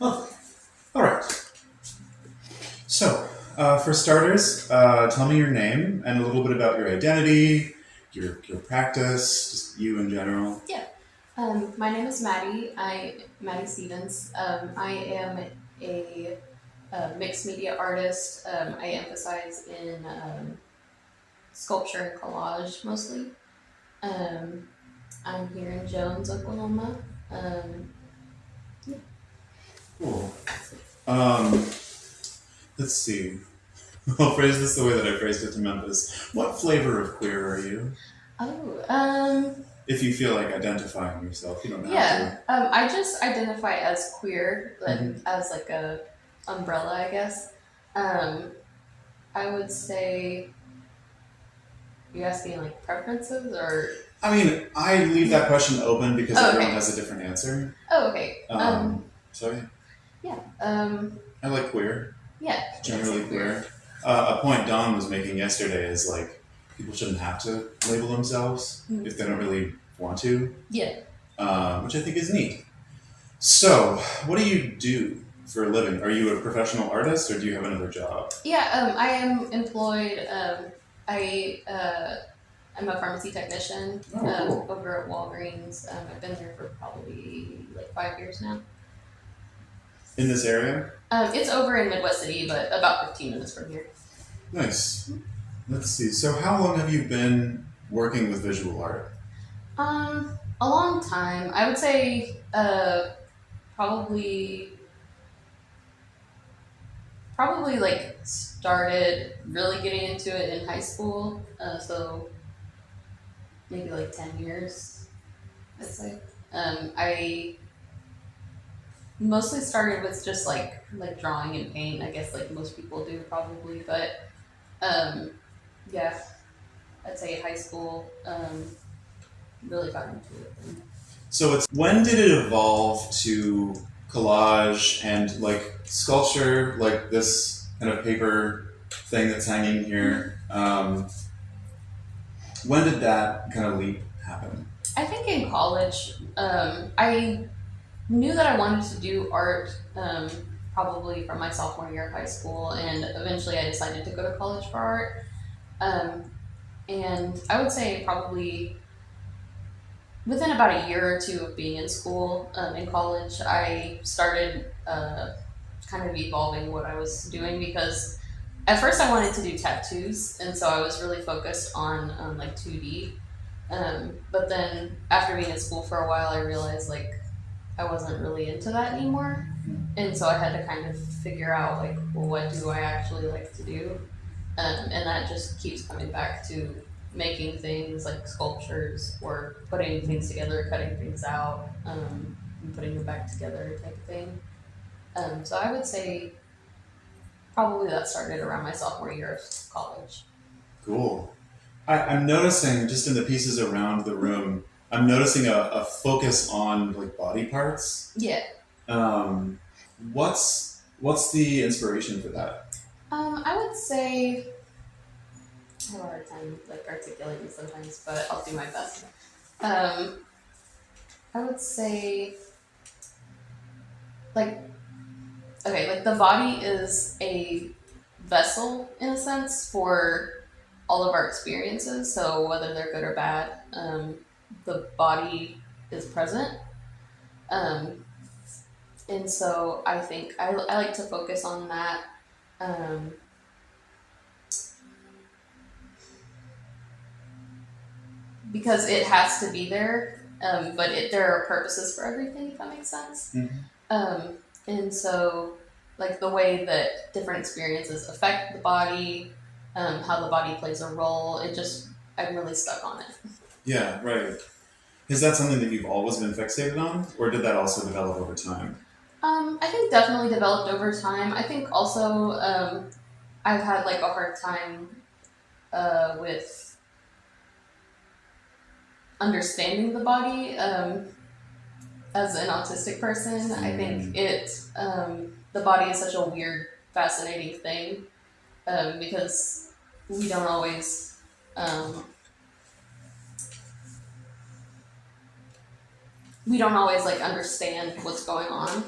Lovely. All right. So, for starters, tell me your name and a little bit about your identity, your practice, just you in general. Yeah. My name is Madi Stevens. I am a, mixed media artist. I emphasize in sculpture and collage mostly. Um, I'm here in Jones, Oklahoma. Yeah. Cool. Um, let's see. I'll phrase this the way that I phrased it to Memphis. What flavor of queer are you? Oh, If you feel like identifying yourself, you don't have to. yeah. I just identify as queer, like Hmm. as like a umbrella, I guess. Um, I would say you're asking like preferences or. I mean, I leave that question open because Oh, everyone okay. has a different answer. Oh, okay. So yeah, Yeah. I like queer. Yeah. You can say Generally queer. queer. A point Don was making yesterday is like people shouldn't have to label themselves Mhm. if they don't really want to, Yeah. which I think is neat. So, what do you do for a living? Are you a professional artist or do you have another job? Yeah. I am employed. I'm a pharmacy technician Oh, cool. over at Walgreens. I've been there for probably like 5 years now. In this area? It's over in Midwest City, but about 15 minutes from here. Nice. Let's see. So, how long have you been working with visual art? A long time. I would say probably probably like started really getting into it in high school. So maybe like 10 years, I'd say. I mostly started with just like drawing and paint. I guess like most people do probably, but um, yeah, I'd say high school really got into it. So, it's when did it evolve to collage and like sculpture, like this kind of paper thing that's hanging here? When did that kind of leap happen? I think in college, I knew that I wanted to do art probably from my sophomore year of high school, and eventually I decided to go to college for art. Um, and I would say probably within about a year or two of being in school, in college, I started kind of evolving what I was doing because at first I wanted to do tattoos, and so I was really focused on like 2D. But then after being in school for a while, I realized like I wasn't really into that anymore. And so I had to kind of figure out like, well, what do I actually like to do? And that just keeps coming back to making things like sculptures or putting things together, cutting things out, and putting them back together type of thing. So I would say probably that started around my sophomore year of college. Cool. I'm noticing just in the pieces around the room, I'm noticing a focus on like body parts. Yeah. Um, what's the inspiration for that? I would say I have a hard time like articulating sometimes, but I'll do my best. Um, I would say like okay, like the body is a vessel in a sense for all of our experiences. So whether they're good or bad, the body is present. Um, and so I think I like to focus on that um, because it has to be there. But there are purposes for everything, if that makes sense. Mhm. And so, like the way that different experiences affect the body, how the body plays a role, I'm really stuck on it. Yeah, right. Is that something that you've always been fixated on, or did that also develop over time? I think definitely developed over time. I think also I've had like a hard time with understanding the body as an autistic person. I think Mm, the body is such a weird, fascinating thing because we don't always um, we don't always like understand what's going on.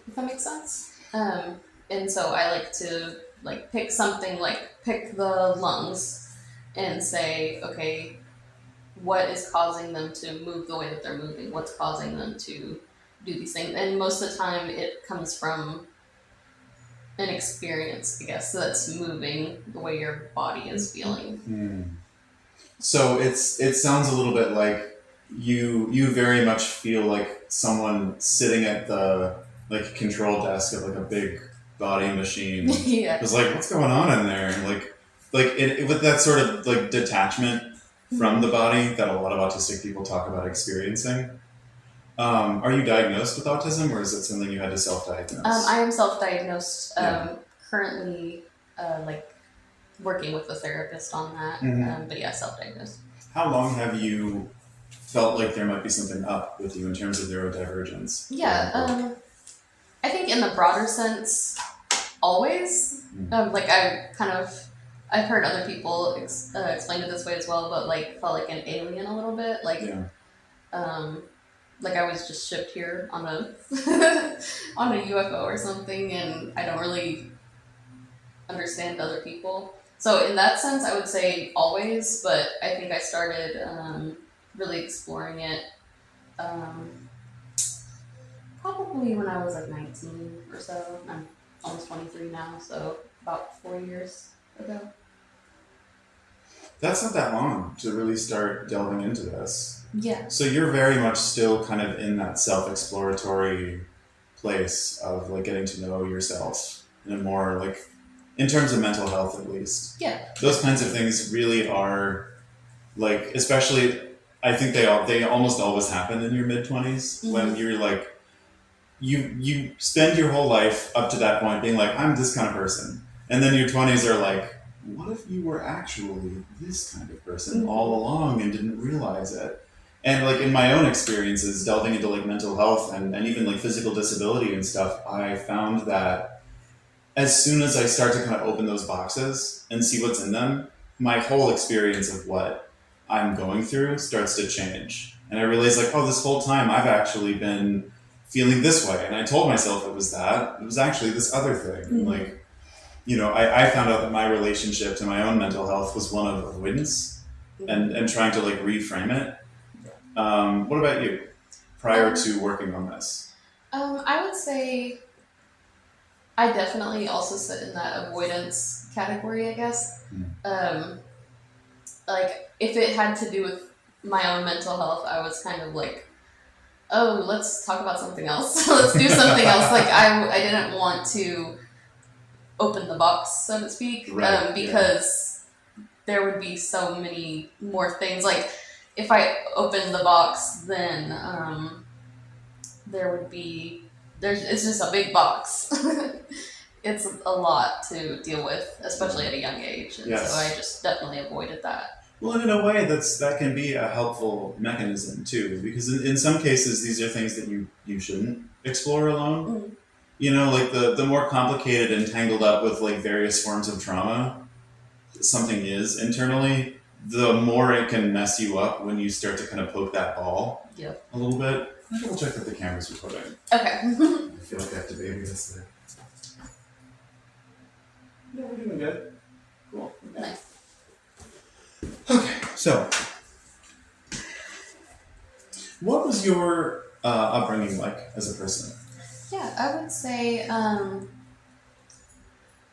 if that makes sense. And so I like to like pick something, like pick the lungs and say, okay, what is causing them to move the way that they're moving? What's causing them to do these things? And most of the time it comes from an experience, I guess, that's moving the way your body is feeling. Hmm. So it sounds a little bit like you very much feel like someone sitting at the like control desk of like a big body machine. Yeah. It's like, what's going on in there? And with that sort of like detachment from the body that a lot of autistic people talk about experiencing. Are you diagnosed with autism, or is it something you had to self-diagnose? I am self-diagnosed. Yeah. Currently, like working with a therapist on that. Mhm. But yeah, self-diagnosed. How long have you felt like there might be something up with you in terms of neurodivergence? Yeah. I think in the broader sense, always. Like I've heard other people explain it this way as well, but like felt like an alien a little bit. Like, Yeah. like I was just shipped here on a on a UFO or something, and I don't really understand other people. So in that sense, I would say always, but I think I started really exploring it um, probably when I was like 19 or so. I'm almost 23 now, so about 4 years ago. That's not that long to really start delving into this. Yeah. So you're very much still kind of in that self-exploratory place of like getting to know yourself in a more like, in terms of mental health at least. Yeah. Those kinds of things really are like, especially, I think they almost always happen in your mid-20s when you're like, you spend your whole life up to that point being like, I'm this kind of person. And then your 20s are like, what if you were actually this kind of person all along and didn't realize it? And like in my own experiences, delving into like mental health and even like physical disability and stuff, I found that as soon as I start to kind of open those boxes and see what's in them, my whole experience of what I'm going through starts to change. And I realize like, oh, this whole time I've actually been feeling this way. And I told myself it was that. It was actually this other thing. And like, you know, I found out that my relationship to my own mental health was one of avoidance and trying to like reframe it. What about you prior to working on this? I would say I definitely also sit in that avoidance category, I guess. Like if it had to do with my own mental health, I was kind of like, oh, let's talk about something else. Let's do something else. Like I didn't want to open the box, so to speak, Right, because there would be so many more things. Like if I opened the box, then there would be it's just a big box. It's a lot to deal with, especially at a young age, and Yes. so I just definitely avoided that. Well, and in a way, that can be a helpful mechanism too, because in some cases, these are things that you shouldn't explore alone. You know, like the more complicated and tangled up with like various forms of trauma something is internally, the more it can mess you up when you start to kind of poke that ball a little bit. I will check that the camera's recording. Okay. I feel like I have to baby this thing. Yeah, we're doing good. Cool. Nice. Okay, so what was your upbringing like as a person? Yeah, I would say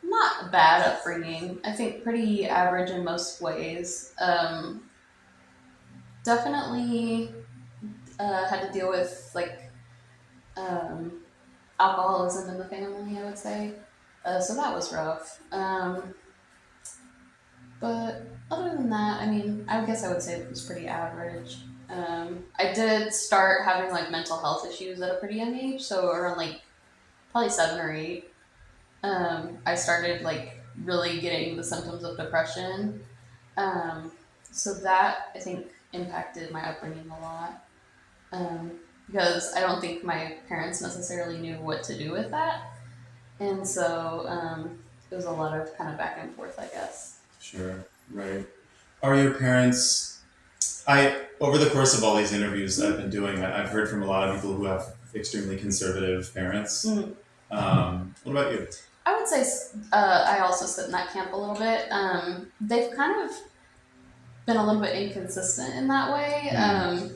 not bad upbringing. I think pretty average in most ways. Definitely had to deal with like alcoholism in the family, I would say. So that was rough. But other than that, I mean, I guess I would say it was pretty average. I did start having like mental health issues at a pretty young age, so around like probably 7 or 8. I started like really getting the symptoms of depression. So that I think impacted my upbringing a lot. Because I don't think my parents necessarily knew what to do with that. And so it was a lot of kind of back and forth, I guess. Sure, right. Are your parents... over the course of all these interviews I've been doing, I've heard from a lot of people who have extremely conservative parents. Mm. What about you? I would say I also sit in that camp a little bit. They've kind of been a little bit inconsistent in that way,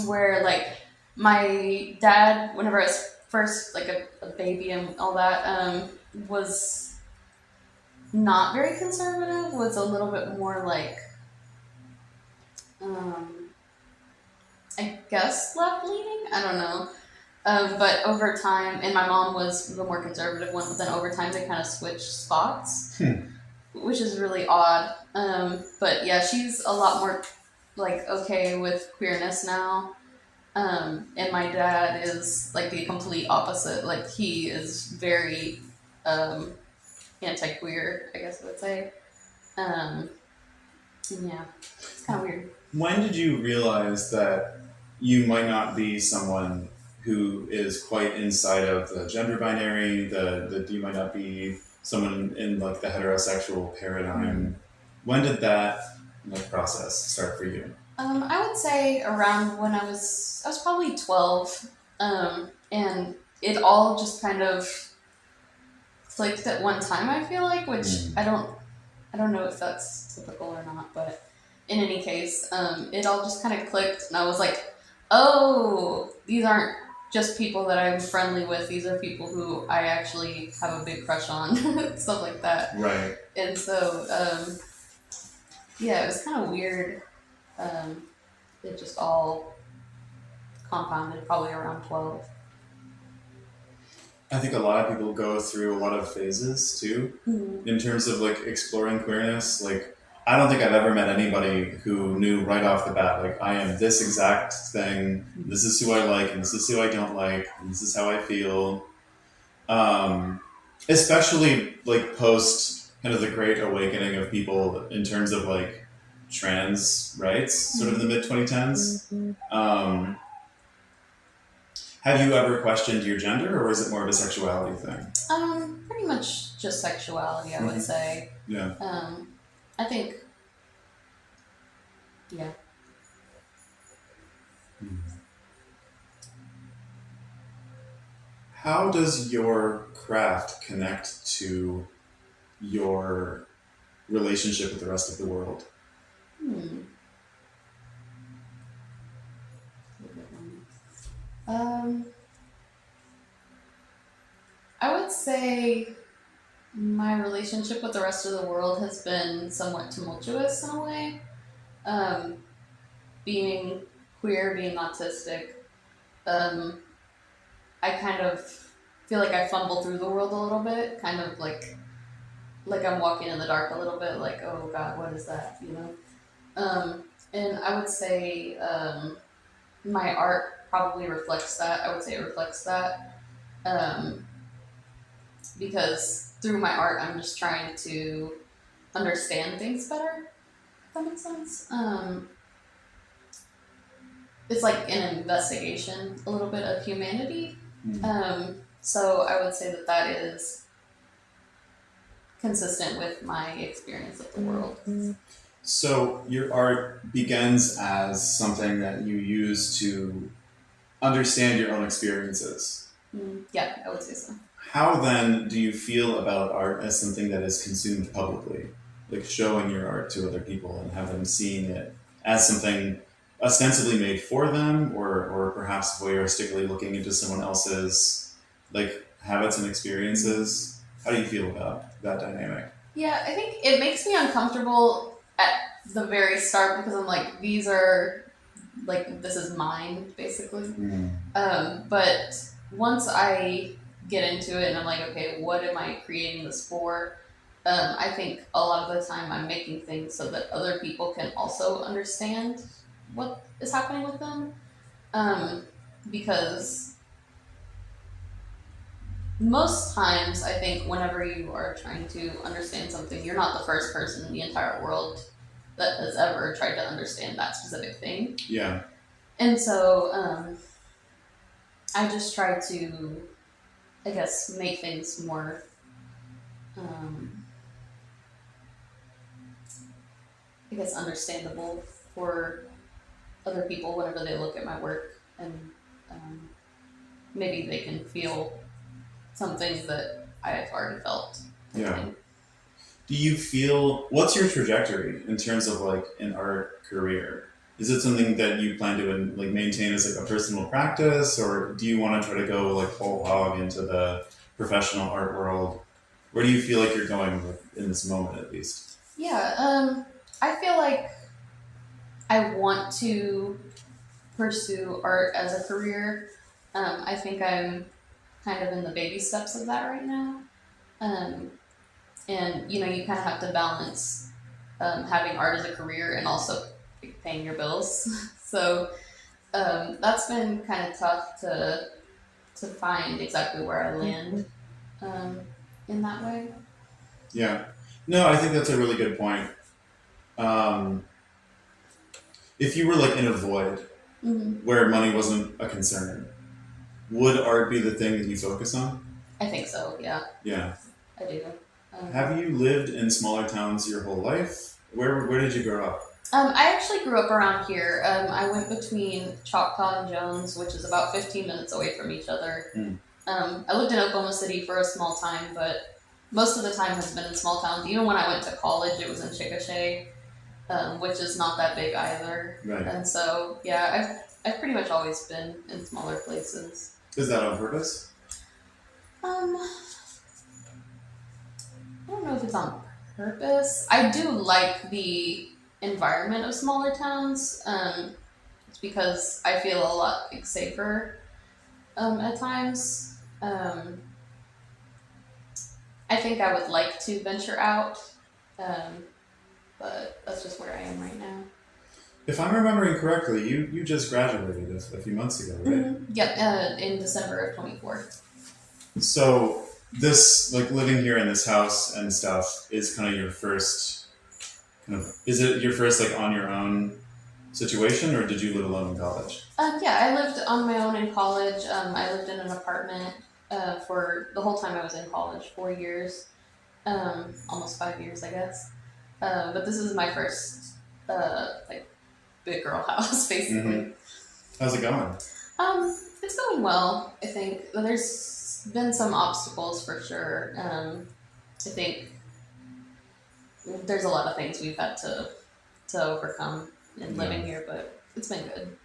where like my dad, whenever I was first like a baby and all that, was not very conservative. Was a little bit more like, um, I guess left leaning. I don't know. But over time, and my mom was the more conservative one, but then over time they kind of switched spots, which is really odd. But yeah, she's a lot more like okay with queerness now. And my dad is like the complete opposite. Like he is very um, anti-queer, I guess I would say. Um, yeah, it's kind of weird. When did you realize that you might not be someone who is quite inside of the gender binary, that you might not be someone in like the heterosexual paradigm? When did that like process start for you? I would say around when I was probably 12, and it all just kind of clicked at one time. I feel like, which I don't know if that's typical or not, but in any case, it all just kind of clicked, and I was like, oh, these aren't just people that I'm friendly with. These are people who I actually have a big crush on, stuff like that. Right. And so, yeah, it was kind of weird. It just all compounded probably around 12. I think a lot of people go through a lot of phases too, in terms of like exploring queerness. Like, I don't think I've ever met anybody who knew right off the bat, like, I am this exact thing, this is who I like, and this is who I don't like, and this is how I feel. Especially like post kind of the great awakening of people in terms of like trans rights, sort of in the mid 2010s. Have you ever questioned your gender, or is it more of a sexuality thing? Pretty much just sexuality, I would say. Yeah. I think, yeah. How does your craft connect to your relationship with the rest of the world? Hmm. Um, I would say my relationship with the rest of the world has been somewhat tumultuous in a way. Um, being queer, being autistic, um, I kind of feel like I fumble through the world a little bit, kind of like I'm walking in the dark a little bit, like, oh God, what is that, you know? And I would say my art probably reflects that. I would say it reflects that, um, because through my art, I'm just trying to understand things better. If that makes sense. It's like an investigation, a little bit of humanity. So I would say that that is consistent with my experience of the world. So your art begins as something that you use to understand your own experiences. Yeah, I would say so. How then do you feel about art as something that is consumed publicly? Like showing your art to other people and have them seeing it as something ostensibly made for them, or perhaps voyeuristically looking into someone else's like habits and experiences. How do you feel about that dynamic? Yeah, I think it makes me uncomfortable at the very start because I'm like, these are like, this is mine basically. But once I get into it and I'm like, okay, what am I creating this for? I think a lot of the time I'm making things so that other people can also understand what is happening with them. Because most times, I think whenever you are trying to understand something, you're not the first person in the entire world that has ever tried to understand that specific thing. Yeah. And so I just try to, I guess, make things more I guess understandable for other people whenever they look at my work, and maybe they can feel some things that I've already felt. Yeah. Do you feel, what's your trajectory in terms of like an art career? Is it something that you plan to like maintain as like a personal practice, or do you want to try to go like whole hog into the professional art world? Where do you feel like you're going in this moment, at least? Yeah, I feel like I want to pursue art as a career. I think I'm kind of in the baby steps of that right now. Um, and you kind of have to balance having art as a career and also paying your bills. So that's been kind of tough to find exactly where I land um, in that way. Yeah. No, I think that's a really good point. Um, if you were like in a void where money wasn't a concern, would art be the thing that you focus on? I think so. Yeah, Yeah. I do. Have you lived in smaller towns your whole life? Where did you grow up? I actually grew up around here. I went between Choctaw and Jones, which is about 15 minutes away from each other. I lived in Oklahoma City for a small time, but most of the time has been in small towns. Even when I went to college, it was in Chickasha, which is not that big either. Right. And so, yeah, I've pretty much always been in smaller places. Is that on purpose? I don't know if it's on purpose. I do like the environment of smaller towns. It's because I feel a lot like, safer at times. I think I would like to venture out, but that's just where I am right now. If I'm remembering correctly, you just graduated a few months ago, right? Yep, in December of 24. So this, like living here in this house and stuff, is kind of your first, is it your first like on your own situation, or did you live alone in college? Yeah, I lived on my own in college. I lived in an apartment for the whole time I was in college, 4 years, almost 5 years, I guess. But this is my first like big girl house, basically. How's it going? It's going well. I think there's been some obstacles for sure. I think there's a lot of things we've had to overcome in living here, but it's been good.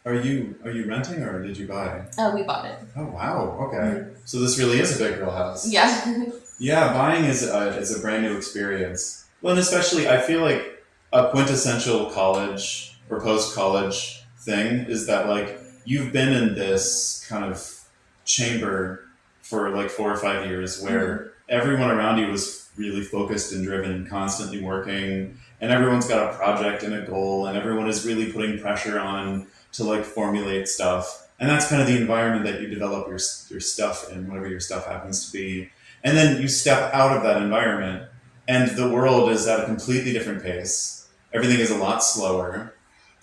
Are you renting or did you buy? We bought it. Oh wow, okay. So this really is a big girl house. Yeah. Yeah, buying is a brand new experience. Well, and especially I feel like a quintessential college or post college thing is that like you've been in this kind of chamber for like 4 or 5 years where everyone around you is really focused and driven and constantly working, and everyone's got a project and a goal, and everyone is really putting pressure on to like formulate stuff. And that's kind of the environment that you develop your stuff in, whatever your stuff happens to be. And then you step out of that environment and the world is at a completely different pace. Everything is a lot slower.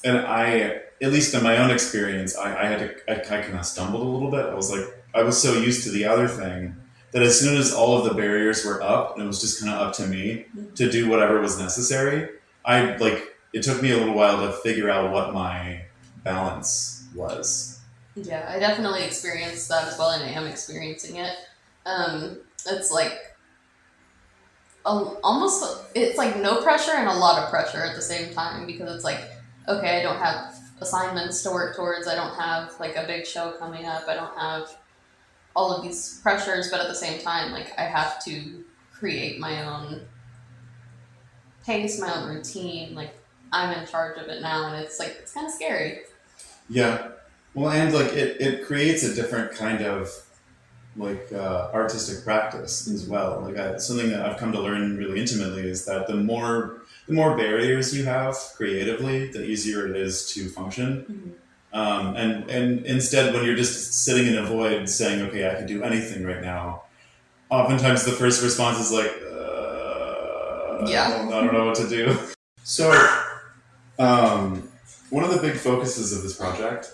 And I, at least in my own experience, I kind of stumbled a little bit. I was so used to the other thing that as soon as all of the barriers were up and it was just kind of up to me to do whatever was necessary, it took me a little while to figure out what my balance was. Yeah, I definitely experienced that as well, and I am experiencing it. It's like it's like no pressure and a lot of pressure at the same time, because it's like, okay, I don't have assignments to work towards, I don't have like a big show coming up, I don't have all of these pressures, but at the same time, like I have to create my own pace, my own routine, like I'm in charge of it now, and it's like, it's kind of scary. Yeah. Well, and like it creates a different kind of like artistic practice as well. Like something that I've come to learn really intimately is that the more barriers you have creatively, the easier it is to function. And instead, when you're just sitting in a void saying, "Okay, I can do anything right now," oftentimes the first response is like, I don't know what to do." So, one of the big focuses of this project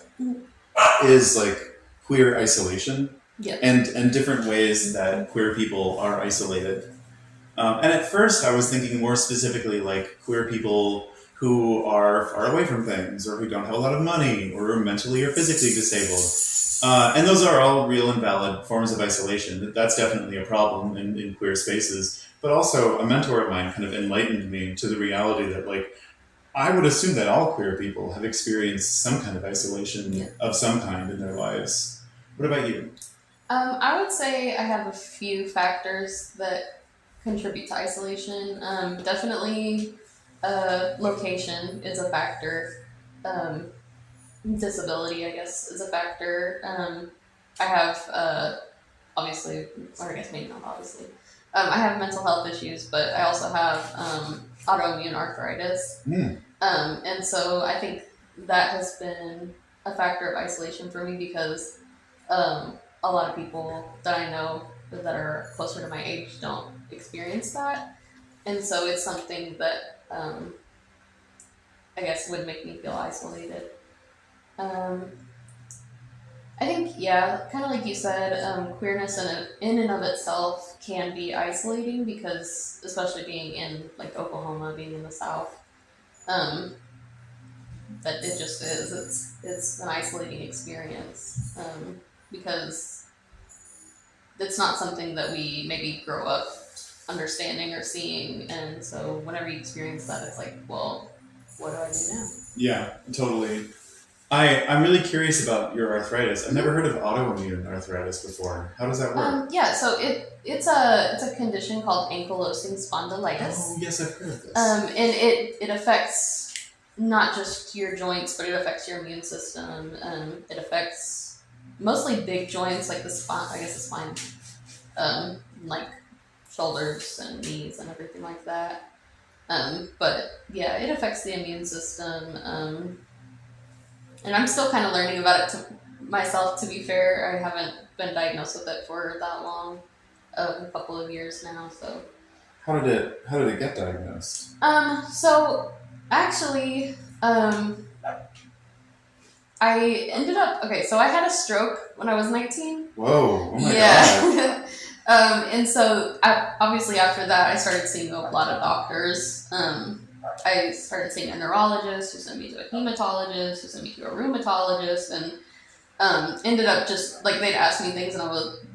is like queer isolation. Yeah. And different ways that queer people are isolated. And at first I was thinking more specifically like queer people who are far away from things, or who don't have a lot of money, or are mentally or physically disabled. And those are all real and valid forms of isolation. That's definitely a problem in queer spaces. But also, a mentor of mine kind of enlightened me to the reality that, like, I would assume that all queer people have experienced some kind of isolation Yeah. of some kind in their lives. What about you? I would say I have a few factors that contribute to isolation. Definitely, location is a factor. Um, Disability, I guess, is a factor. I have, obviously, or I guess maybe not obviously, I have mental health issues, but I also have autoimmune arthritis. Hmm. And so I think that has been a factor of isolation for me because a lot of people that I know that are closer to my age don't experience that. And so it's something that I guess would make me feel isolated. Um, I think, yeah, kind of like you said, queerness in and of itself can be isolating because, especially being in like Oklahoma, being in the South, um, that it just is. It's an isolating experience because it's not something that we maybe grow up understanding or seeing, and so whenever you experience that, it's like, well, what do I do now? Yeah, totally. I'm really curious about your arthritis. I've never heard of autoimmune arthritis before. How does that work? Yeah, so it's a condition called ankylosing Oh, spondylitis, yes, I've heard of this. and it affects not just your joints, but it affects your immune system. It affects mostly big joints like the spine, I guess the spine, like shoulders and knees and everything like that. But yeah, it affects the immune system, and I'm still kind of learning about it to myself. To be fair, I haven't been diagnosed with it for that long, a couple of years now. So, How did it get diagnosed? so actually, I ended up okay. So I had a stroke when I was 19. Whoa! Oh my god! Yeah. And so obviously after that, I started seeing a lot of doctors. I started seeing a neurologist who sent me to a hematologist who sent me to a rheumatologist, and ended up just like they'd ask me things and I would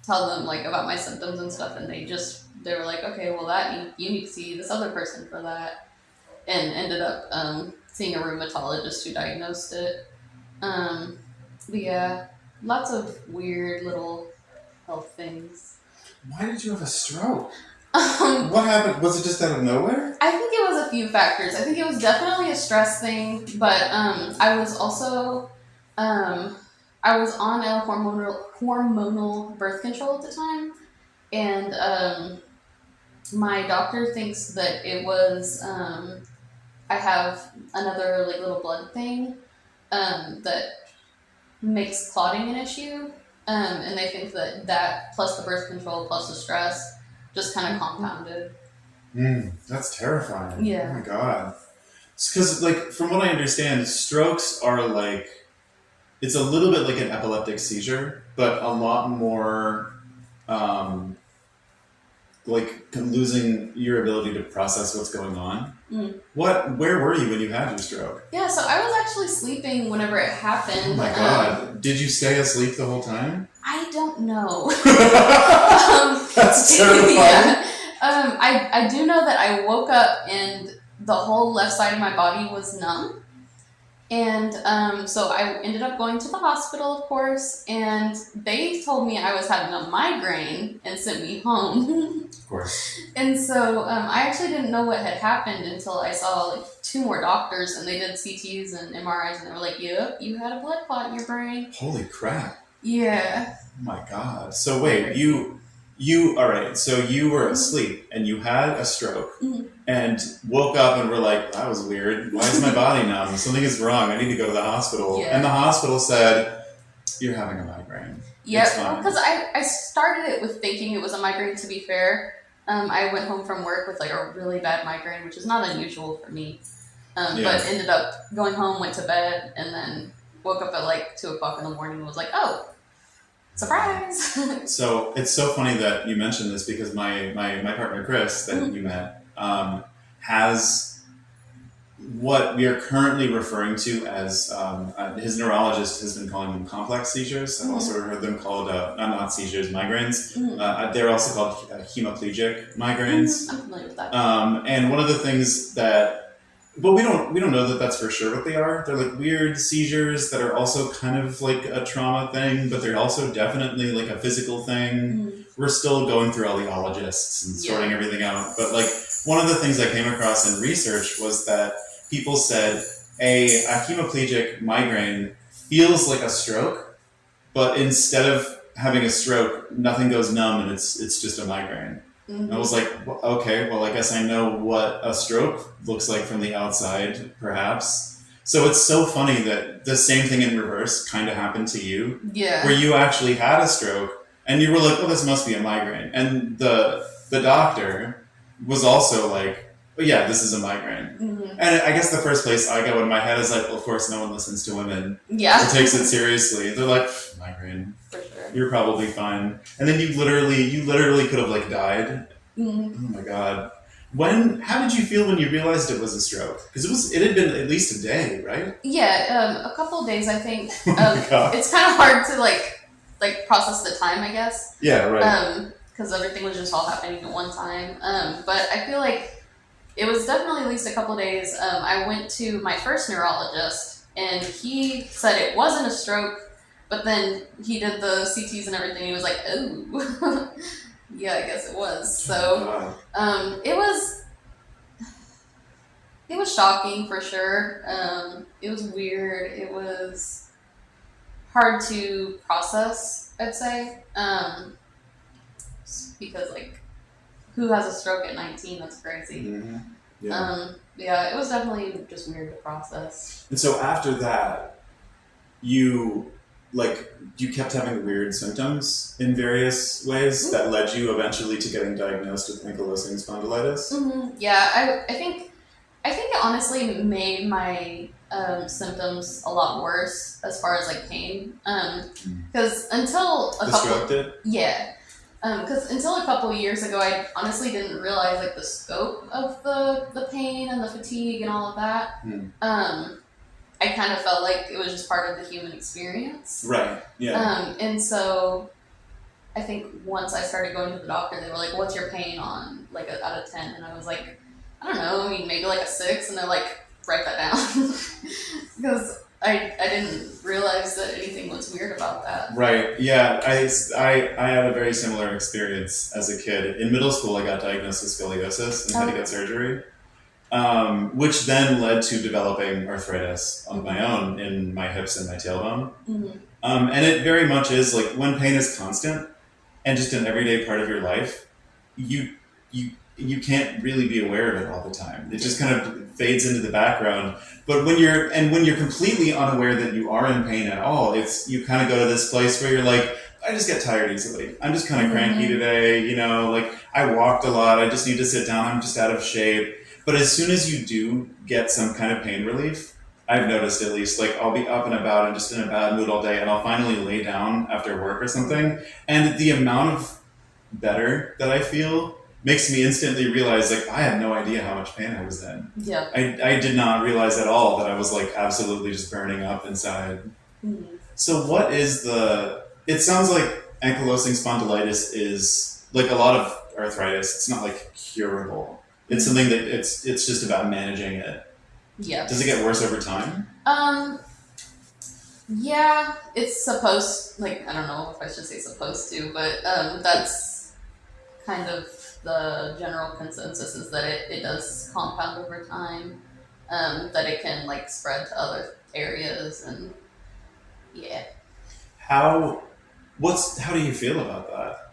tell them like about my symptoms and stuff, and they were like, okay, well that you need to see this other person for that, and ended up seeing a rheumatologist who diagnosed it. But yeah, lots of weird little health things. Why did you have a stroke? Um, What happened? Was it just out of nowhere? I think it was a few factors. I think it was definitely a stress thing, but I was also I was on a hormonal birth control at the time, and my doctor thinks that it was I have another like little blood thing that makes clotting an issue, and they think that that plus the birth control plus the stress just kind of compounded. That's terrifying. Oh Yeah. my god. Because, like, from what I understand, strokes are like it's a little bit like an epileptic seizure, but a lot more um, like losing your ability to process what's going on. Mm. Where were you when you had your stroke? Yeah, so I was actually sleeping whenever it Oh happened. my god. Did you stay asleep the whole time? I don't know. That's terrifying. Yeah. I do know that I woke up and the whole left side of my body was numb. And so I ended up going to the hospital, of course, and they told me I was having a migraine and sent me home. Of course. And so I actually didn't know what had happened until I saw like two more doctors, and they did CTs and MRIs, and they were like, "Yep, you had a blood clot in your brain." Holy crap. Yeah. Oh my god. So wait, you all right, so you were asleep and you had a stroke and woke up and were like, that was weird. Why is my body numb? Something is wrong. I need to go to the hospital. Yeah. And the hospital said, you're having a migraine. Yeah, It's fine. because I started it with thinking it was a migraine, to be fair. I went home from work with like a really bad migraine, which is not unusual for me. But ended up going home, went to bed, and then woke up at like 2 o'clock in the morning and was like, oh, surprise. So it's so funny that you mentioned this because my partner Chris that you met has what we are currently referring to as his neurologist has been calling them complex seizures. I've also heard them called not seizures, migraines. They're also called hemiplegic migraines. I'm familiar with that. And one of the things that, but we don't know that that's for sure what they are. They're like weird seizures that are also kind of like a trauma thing, but they're also definitely like a physical thing. We're still going through all the ologists and sorting everything out. But like one of the things I came across in research was that people said a hemiplegic migraine feels like a stroke, but instead of having a stroke, nothing goes numb and it's just a migraine. And I was like, okay, well, I guess I know what a stroke looks like from the outside, perhaps. So it's so funny that the same thing in reverse kind of happened to you, where you actually had a stroke and you were like, oh, this must be a migraine. And the doctor was also like, oh, yeah, this is a migraine. And I guess the first place I go in my head is like, well, of course, no one listens to women or takes it seriously. They're like, migraine. For sure. You're probably fine. And then you literally could have like died. Oh my God. How did you feel when you realized it was a stroke? Because it had been at least a day, right? Yeah, a couple of days, I think. Oh my God. It's kind of hard to like process the time, I guess. Yeah, right. Because everything was just all happening at one time. But I feel like it was definitely at least a couple of days. I went to my first neurologist, and he said it wasn't a stroke, but then he did the CTs and everything. He was like, oh, yeah, I guess it was. So it was shocking for sure. It was weird. It was hard to process, I'd say, because like, who has a stroke at 19? That's crazy. Yeah, it was definitely just weird to process. And so after that, you kept having weird symptoms in various ways that led you eventually to getting diagnosed with ankylosing spondylitis. Yeah, I think it honestly made my symptoms a lot worse as far as like pain. Because until the stroke did? Yeah. Because until a couple of years ago, I honestly didn't realize like the scope of the pain and the fatigue and all of that. I kind of felt like it was just part of the human experience. Right. Yeah. And so I think once I started going to the doctor, they were like, "What's your pain on like out of 10?" And I was like, "I don't know. I mean, maybe like a 6." And they're like, "Write that down," because I didn't realize that anything was weird about that. Right. Yeah. I had a very similar experience as a kid. In middle school, I got diagnosed with scoliosis and had to get surgery, which then led to developing arthritis on my own in my hips and my tailbone. And it very much is like when pain is constant and just an everyday part of your life, you can't really be aware of it all the time. It just kind of fades into the background. But when you're completely unaware that you are in pain at all, you kind of go to this place where you're like, I just get tired easily. I'm just kind of cranky today, like I walked a lot. I just need to sit down. I'm just out of shape. But as soon as you do get some kind of pain relief, I've noticed at least, like I'll be up and about and just in a bad mood all day, and I'll finally lay down after work or something. And the amount of better that I feel makes me instantly realize, like, I had no idea how much pain I was in. Yeah. I did not realize at all that I was, like, absolutely just burning up inside. So what is it sounds like ankylosing spondylitis is, like a lot of arthritis, it's not, like, curable. It's something that it's just about managing it. Yeah. Does it get worse over time? Yeah, it's supposed, like, I don't know if I should say supposed to, but that's kind of the general consensus is that it does compound over time, that it can like spread to other areas, and yeah. How do you feel about that?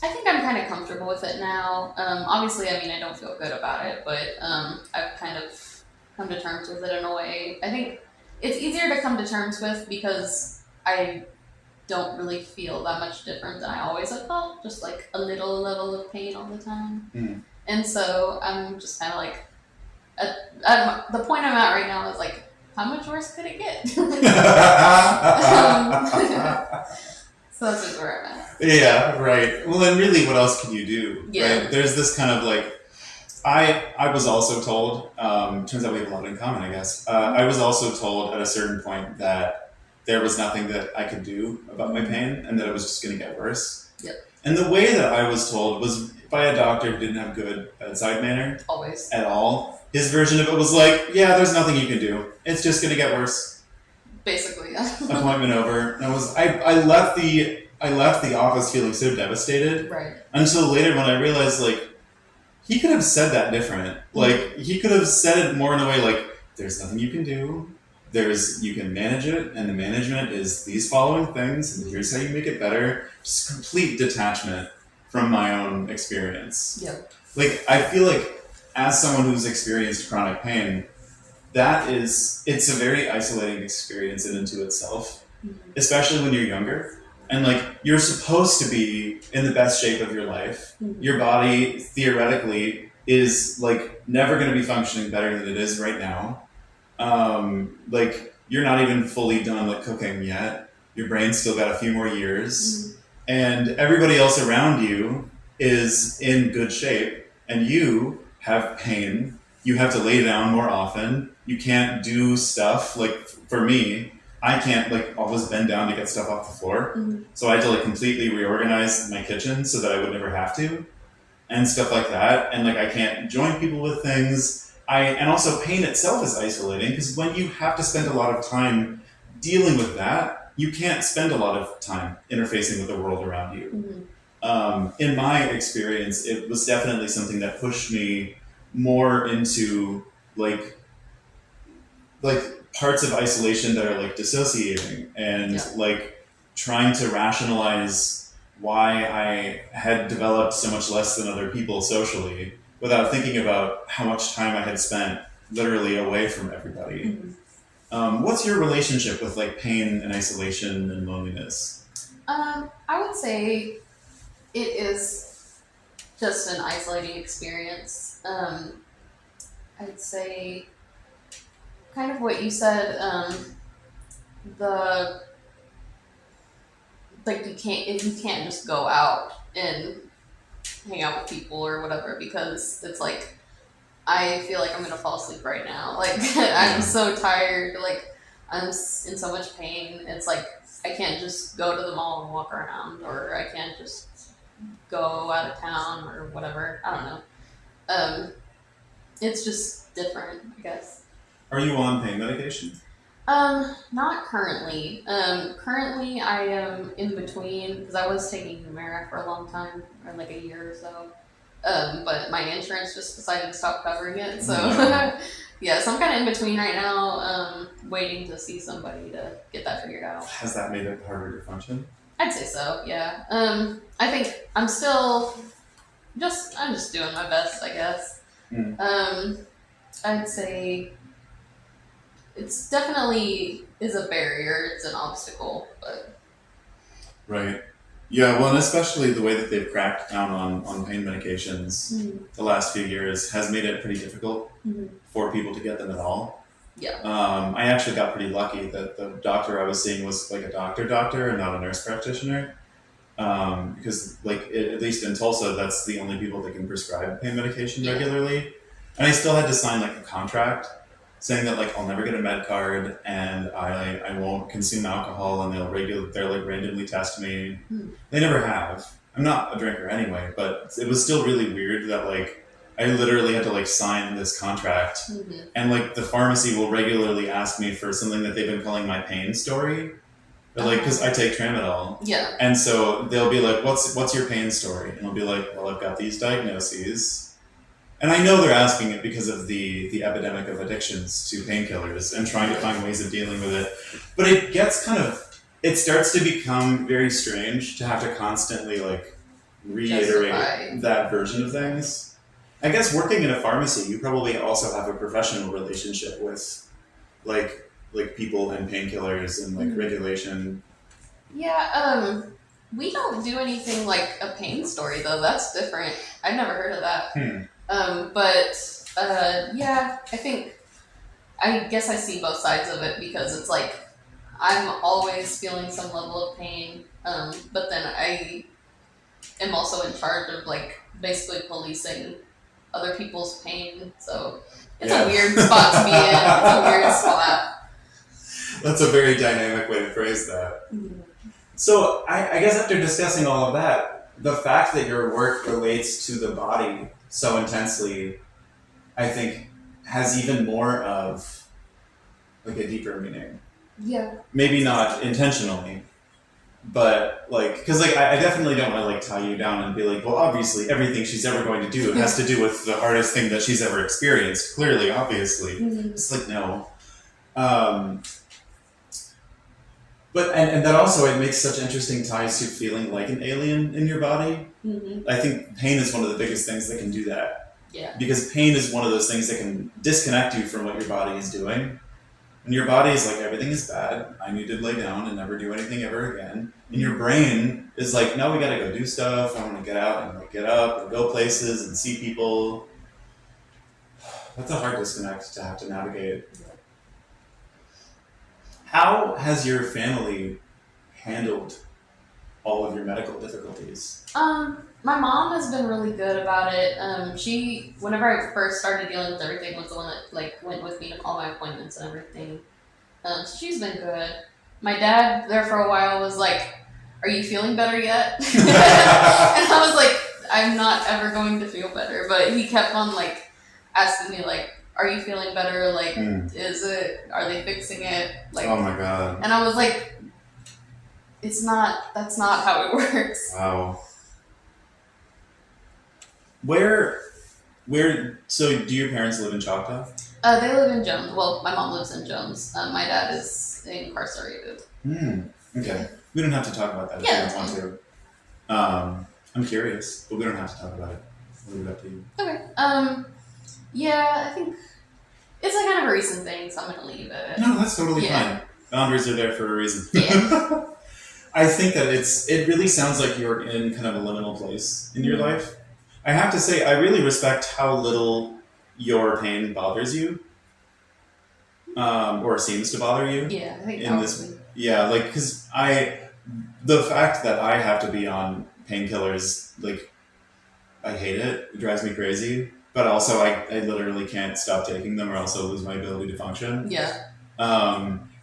I think I'm kind of comfortable with it now. Obviously, I mean, I don't feel good about it, but I've kind of come to terms with it in a way. I think it's easier to come to terms with because I don't really feel that much different than I always have felt, just like a little level of pain all the time. And so I'm just kind of like, the point I'm at right now is like, how much worse could it get? So that's just where I'm at. Yeah, right. Well, then really what else can you do? Yeah. Right? There's this kind of like, I was also told. Turns out we have a lot in common, I guess. I was also told at a certain point that there was nothing that I could do about my pain, and that it was just going to get worse. Yep. And the way that I was told was by a doctor who didn't have good bedside manner Always. at all. His version of it was like, "Yeah, there's nothing you can do. It's just going to get worse." Basically, yeah. Appointment over. And I left the office feeling so devastated. Right. Until later when I realized like he could have said that different. Like he could have said it more in a way like there's nothing you can do. You can manage it, and the management is these following things, and here's how you make it better. Just complete detachment from my own experience. Yep. Like I feel like as someone who's experienced chronic pain, it's a very isolating experience in and to itself, especially when you're younger. And like you're supposed to be in the best shape of your life. Your body theoretically is like never going to be functioning better than it is right now. Like you're not even fully done like cooking yet. Your brain's still got a few more years, and everybody else around you is in good shape, and you have pain. You have to lay down more often. You can't do stuff like for me. I can't like always bend down to get stuff off the floor. So I had to like completely reorganize my kitchen so that I would never have to, and stuff like that. And like I can't join people with things. And also pain itself is isolating because when you have to spend a lot of time dealing with that, you can't spend a lot of time interfacing with the world around you. In my experience, it was definitely something that pushed me more into like parts of isolation that are like dissociating and like trying to rationalize why I had developed so much less than other people socially without thinking about how much time I had spent literally away from everybody. What's your relationship with like pain and isolation and loneliness? I would say it is just an isolating experience. I'd say kind of what you said, the like you can't just go out and hang out with people or whatever because it's like I feel like I'm gonna fall asleep right now. Like I'm so tired. Like I'm in so much pain. It's like I can't just go to the mall and walk around, or I can't just go out of town or whatever. I don't know. It's just different, I guess. Are you on pain medication? Not currently. Currently I am in between because I was taking Humira for a long time, or like a year or so. But my insurance just decided to stop covering it, so yeah, so I'm kind of in between right now, waiting to see somebody to get that figured out. Has that made it harder to function? I'd say so, yeah. I think I'm just doing my best, I guess. I'd say it's definitely is a barrier. It's an obstacle, but right. Yeah, well, and especially the way that they've cracked down on pain medications the last few years has made it pretty difficult for people to get them at all. Yeah. I actually got pretty lucky that the doctor I was seeing was like a doctor and not a nurse practitioner. Because like at least in Tulsa, that's the only people that can prescribe pain medication regularly. And I still had to sign like a contract saying that like I'll never get a med card and I won't consume alcohol, and they're like randomly test me. They never have. I'm not a drinker anyway, but it was still really weird that like I literally had to like sign this contract, and like the pharmacy will regularly ask me for something that they've been calling my pain story. But like, because I take tramadol, and so they'll be like, "What's your pain story?" And I'll be like, "Well, I've got these diagnoses." And I know they're asking it because of the epidemic of addictions to painkillers and trying to find ways of dealing with it. But it starts to become very strange to have to constantly like reiterate that version of things. I guess working in a pharmacy, you probably also have a professional relationship with like people and painkillers and like regulation. Yeah, we don't do anything like a pain story though. That's different. I've never heard of that. Yeah, I guess I see both sides of it because it's like I'm always feeling some level of pain, but then I am also in charge of like basically policing other people's pain. So it's Yeah. a weird spot to be in. It's a weird spot. That's a very dynamic way to phrase that. So I guess after discussing all of that, the fact that your work relates to the body so intensely, I think, has even more of like a deeper meaning. Yeah. Maybe not intentionally, but like, because like I definitely don't want to like tie you down and be like, well, obviously everything she's ever going to do has to do with the hardest thing that she's ever experienced. Clearly, obviously, it's like no. But and that also it makes such interesting ties to feeling like an alien in your body. I think pain is one of the biggest things that can do that. Yeah. Because pain is one of those things that can disconnect you from what your body is doing. And your body is like, everything is bad. I need to lay down and never do anything ever again. And your brain is like, no, we gotta go do stuff. I want to get out and like get up and go places and see people. That's a hard disconnect to have to navigate. How has your family handled all of your medical difficulties? My mom has been really good about it. She, whenever I first started dealing with everything, was the one that like went with me to all my appointments and everything. So she's been good. My dad, there for a while, was like, "Are you feeling better yet?" And I was like, "I'm not ever going to feel better." But he kept on like asking me like, "Are you feeling better? Like, is it? Are they fixing it?" Like, oh my god! And I was like, "It's not. That's not how it works." Wow. So do your parents live in Choctaw? They live in Jones. Well, my mom lives in Jones. My dad is incarcerated. Okay. We don't have to talk about that if you don't want to. I'm curious, but we don't have to talk about it. I'll leave it up to you. Okay. Yeah, I think it's like kind of a recent thing, so I'm gonna leave it. No, that's totally fine. Boundaries are there for a reason. Yeah. I think that it really sounds like you're in kind of a liminal place in your life. I have to say, I really respect how little your pain bothers you, or seems to bother you. Yeah, I think in this. Yeah, like because the fact that I have to be on painkillers, like I hate it. It drives me crazy. But also, I literally can't stop taking them, or else I'll lose my ability to function. Yeah.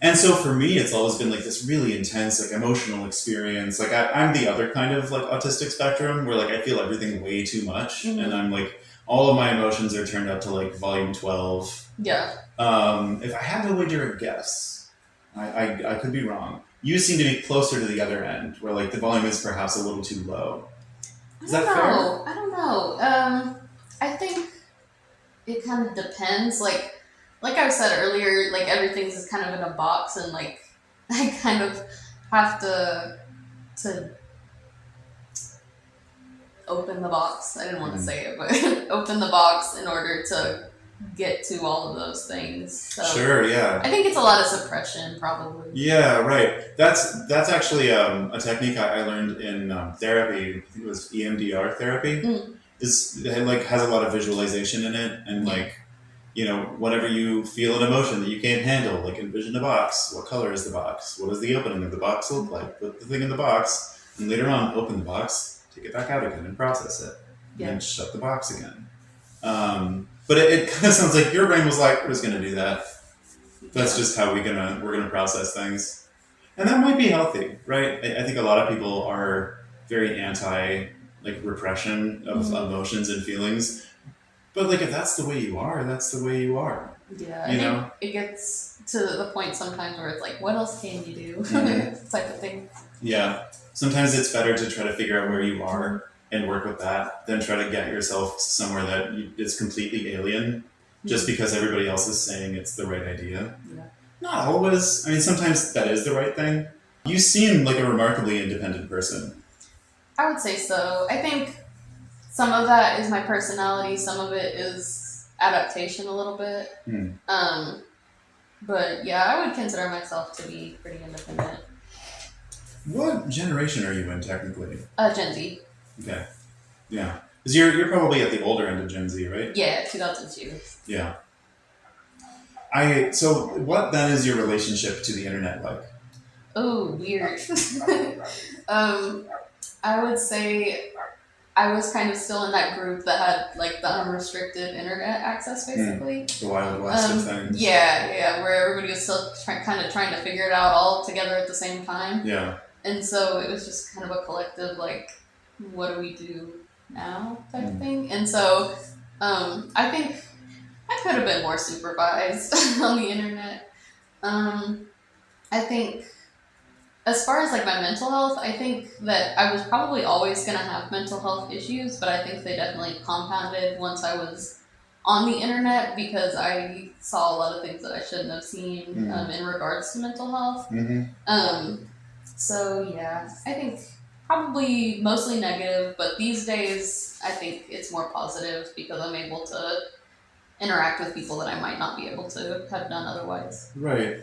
And so for me, it's always been like this really intense, like emotional experience. Like I'm the other kind of like autistic spectrum where like I feel everything way too much, and I'm like all of my emotions are turned up to like volume 12. Yeah. If I had to wager a guess, I could be wrong. You seem to be closer to the other end, where like the volume is perhaps a little too low. Is that fair? I don't know. I think it kind of depends. Like I said earlier, like everything's just kind of in a box, and like I kind of have to open the box. I didn't want to say it, but open the box in order to get to all of those things. So sure, yeah. I think it's a lot of suppression, probably. Yeah, right. That's actually a technique I learned in therapy. I think it was EMDR therapy. It like has a lot of visualization in it, and like, you know, whenever you feel an emotion that you can't handle, like envision a box. What color is the box? What does the opening of the box look like? Put the thing in the box, and later on, open the box, take it back out again, and process it, and then shut the box again. But it kind of sounds like your brain was like, we're just gonna do that. That's just how we're gonna process things, and that might be healthy, right? I think a lot of people are very anti like repression of emotions and feelings. But like if that's the way you are, that's the way you are. Yeah, I think it gets to the point sometimes where it's like, what else can you do? Type of thing. Yeah. Sometimes it's better to try to figure out where you are and work with that than try to get yourself somewhere that is completely alien just because everybody else is saying it's the right idea. Yeah. Not always. I mean, sometimes that is the right thing. You seem like a remarkably independent person. I would say so. I think some of that is my personality. Some of it is adaptation a little bit. But yeah, I would consider myself to be pretty independent. What generation are you in technically? Gen Z. Okay. Yeah. Because you're probably at the older end of Gen Z, right? Yeah, 2002. Yeah. So what then is your relationship to the internet like? Oh, weird. I would say I was kind of still in that group that had like the unrestricted internet access, basically. The Wild West of things. Yeah, where everybody was still kind of trying to figure it out all together at the same time. Yeah. And so it was just kind of a collective, like, what do we do now type of thing. And so I think I could have been more supervised on the internet. I think as far as like my mental health, I think that I was probably always going to have mental health issues, but I think they definitely compounded once I was on the internet because I saw a lot of things that I shouldn't have seen in regards to mental health. So yeah, I think probably mostly negative, but these days I think it's more positive because I'm able to interact with people that I might not be able to have done otherwise. Right.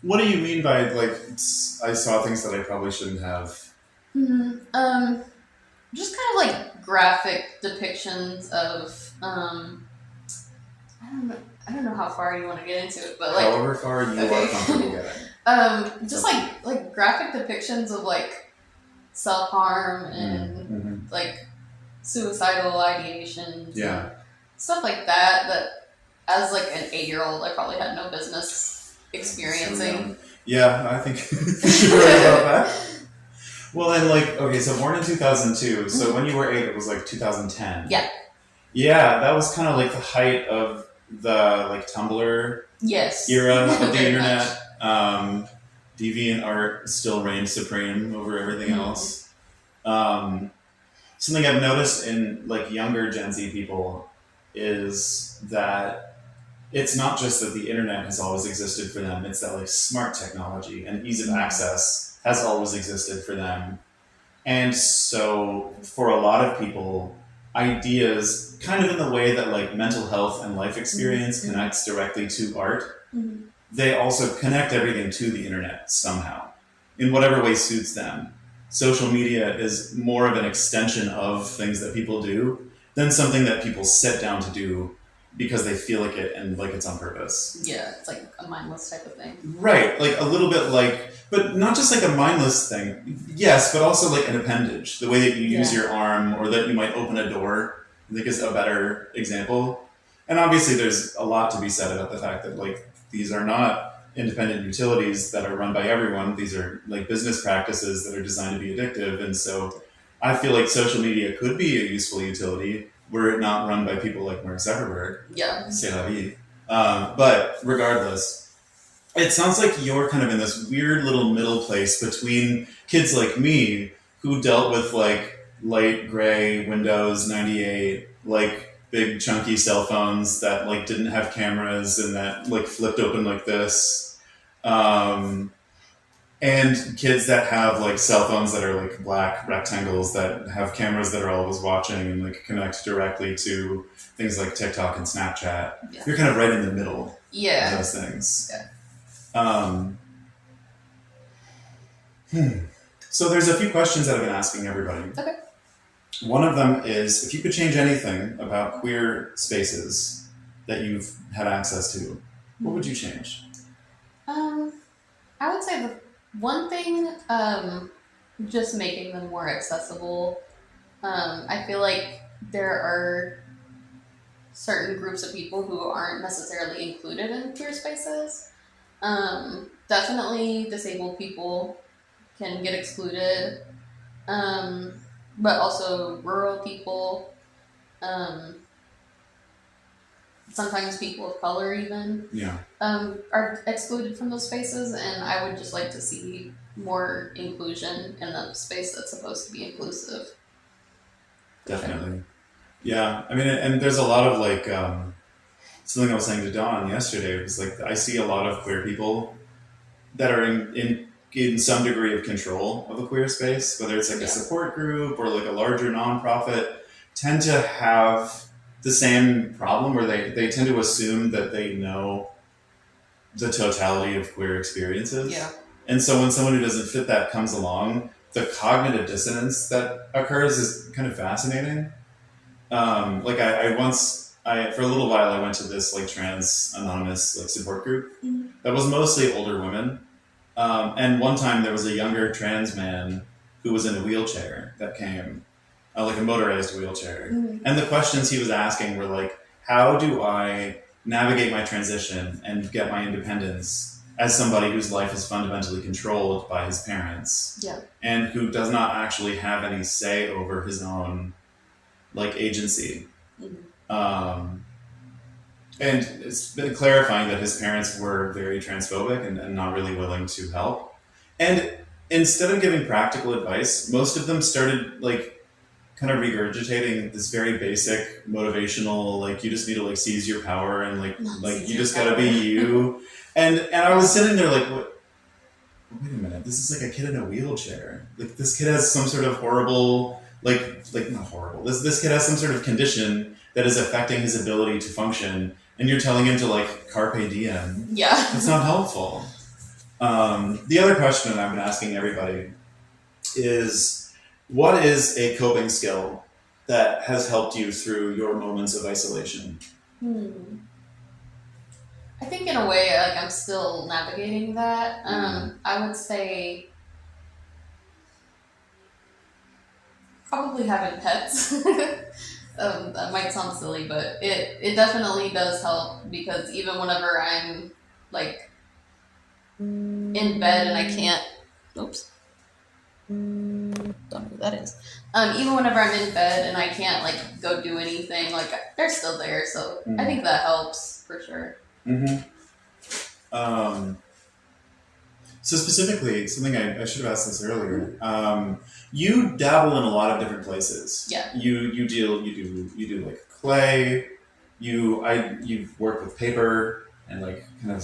What do you mean by, like, I saw things that I probably shouldn't have? Just kind of like graphic depictions of, I don't know how far you want to get into it, but like however far you are comfortable getting. Just like graphic depictions of like self-harm and like suicidal ideations, and stuff like that. That as like an 8-year-old, I probably had no business experiencing. Yeah, I think you're right about that. Well, then, like, okay, so born in 2002. So when you were 8, it was like 2010. Yeah. Yeah, that was kind of like the height of the like Tumblr era of the internet. DeviantArt still reigned supreme over everything else. Something I've noticed in like younger Gen Z people is that it's not just that the internet has always existed for them, it's that like smart technology and ease of access has always existed for them. And so for a lot of people, ideas, kind of in the way that like mental health and life experience connects directly to art, they also connect everything to the internet somehow, in whatever way suits them. Social media is more of an extension of things that people do than something that people sit down to do because they feel like it and like it's on purpose. Yeah, it's like a mindless type of thing. Right, like a little bit like, but not just like a mindless thing. Yes, but also like an appendage. The way that you use your arm or that you might open a door, I think is a better example. And obviously there's a lot to be said about the fact that like these are not independent utilities that are run by everyone. These are like business practices that are designed to be addictive. And so I feel like social media could be a useful utility were it not run by people like Mark Zuckerberg. Yeah. C'est la vie. But regardless, it sounds like you're kind of in this weird little middle place between kids like me who dealt with like light gray Windows 98, like big chunky cell phones that like didn't have cameras and that like flipped open like this. And kids that have like cell phones that are like black rectangles that have cameras that are always watching and like connect directly to things like TikTok and Snapchat. Yeah. You're kind of right in the middle of those things. Yeah. So there's a few questions that I've been asking everybody. Okay. One of them is, if you could change anything about queer spaces that you've had access to, what would you change? I would say the one thing, just making them more accessible. I feel like there are certain groups of people who aren't necessarily included in queer spaces. Definitely disabled people can get excluded, but also rural people, sometimes people of color even, are excluded from those spaces, and I would just like to see more inclusion in the space that's supposed to be inclusive. Definitely. Sure. Yeah, I mean, and there's a lot of like, something I was saying to Dawn yesterday was like, I see a lot of queer people that are in some degree of control of a queer space, whether it's like a support group or like a larger nonprofit, tend to have the same problem where they tend to assume that they know the totality of queer experiences. Yeah. And so when someone who doesn't fit that comes along, the cognitive dissonance that occurs is kind of fascinating. Like I once, for a little while, I went to this like trans anonymous like support group that was mostly older women. And one time there was a younger trans man who was in a wheelchair that came. like a motorized wheelchair. Mhm. And the questions he was asking were like, how do I navigate my transition and get my independence as somebody whose life is fundamentally controlled by his parents Yeah. and who does not actually have any say over his own like agency. Mhm. And it's been clarifying that his parents were very transphobic and not really willing to help. And instead of giving practical advice, most of them started like kind of regurgitating this very basic motivational, like you just need to like seize your power and like Seize you your just gotta be power. you. And I was sitting there like, what? Wait a minute, this is like a kid in a wheelchair. Like this kid has some sort of horrible, like not horrible. This kid has some sort of condition that is affecting his ability to function, and you're telling him to like carpe diem. Yeah. That's not helpful. The other question that I've been asking everybody is, what is a coping skill that has helped you through your moments of isolation? Hmm. I think in a way, like I'm still navigating that. I would say probably having pets. That might sound silly, but it definitely does help because even whenever I'm like in bed and I can't, oops, don't know who that is. Even whenever I'm in bed and I can't like go do anything, like they're still there. So I think that helps for sure. Mm-hmm. So specifically, something I should have asked this earlier. You dabble in a lot of different places. Yeah. You do like clay. You work with paper and like kind of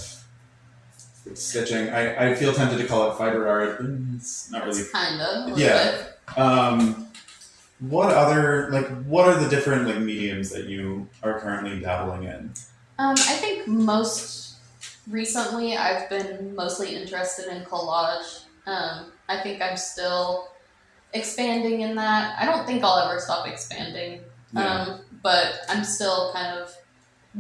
stitching. I feel tempted to call it fiber art. It's not really. It's kind of a little Yeah. bit. What are the different like mediums that you are currently dabbling in? I think most recently I've been mostly interested in collage. I think I'm still expanding in that. I don't think I'll ever stop expanding. Yeah. But I'm still kind of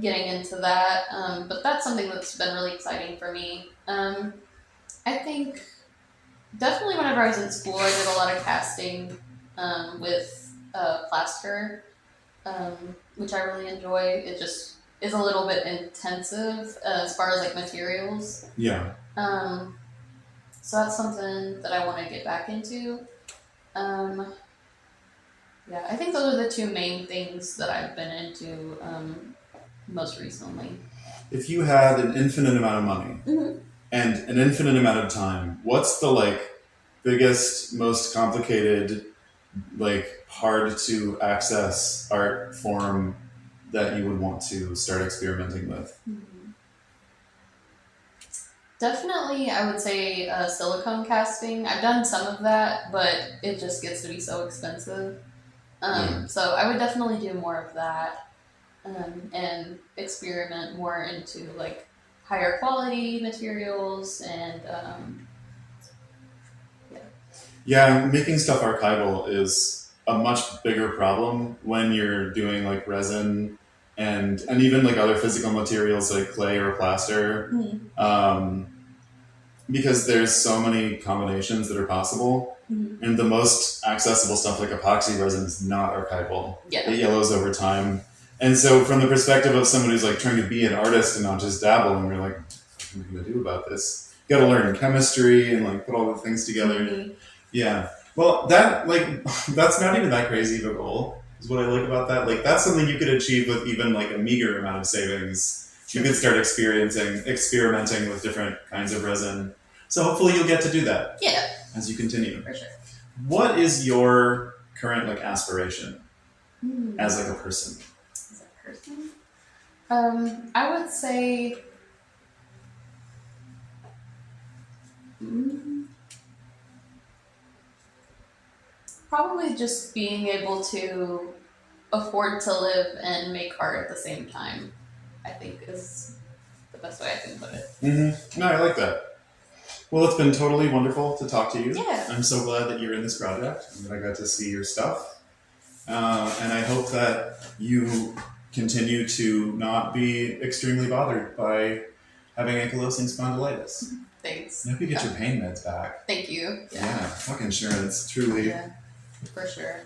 getting into that. But that's something that's been really exciting for me. I think definitely whenever I was in school, I did a lot of casting with plaster, which I really enjoy. It just is a little bit intensive as far as like materials. Yeah. So that's something that I want to get back into. Yeah, I think those are the two main things that I've been into most recently. If you had an infinite amount of money Mm-hmm. and an infinite amount of time, what's the like biggest, most complicated, like hard to access art form that you would want to start experimenting with? Mm-hmm. Definitely, I would say silicone casting. I've done some of that, but it just gets to be so expensive. So I would definitely do more of that and experiment more into like higher quality materials and yeah. Yeah, making stuff archival is a much bigger problem when you're doing like resin and even like other physical materials like clay or plaster. Um, because there's so many combinations that are possible. Mm-hmm. And the most accessible stuff like epoxy resin is not archival. Yeah. It yellows over time. And so from the perspective of someone who's like trying to be an artist and not just dabble, and you're like, what am I gonna do about this? You gotta learn chemistry and like put all the things together. Mm-hmm. Yeah. Well, that like that's not even that crazy of a goal. Is what I like about that. Like that's something you could achieve with even like a meager amount of savings. You could start experimenting with different kinds of resin. So hopefully you'll get to do that. Yeah. As you continue. For sure. What is your current like aspiration as like a person? As a person? I would say probably just being able to afford to live and make art at the same time, I think is the best way I can put it. Mm-hmm. No, I like that. Well, it's been totally wonderful to talk to you. Yeah. I'm so glad that you're in this project and that I got to see your stuff. And I hope that you continue to not be extremely bothered by having ankylosing spondylitis. Thanks. I hope you get your pain meds back. Thank you. Yeah, fuck insurance, truly. Yeah, for sure.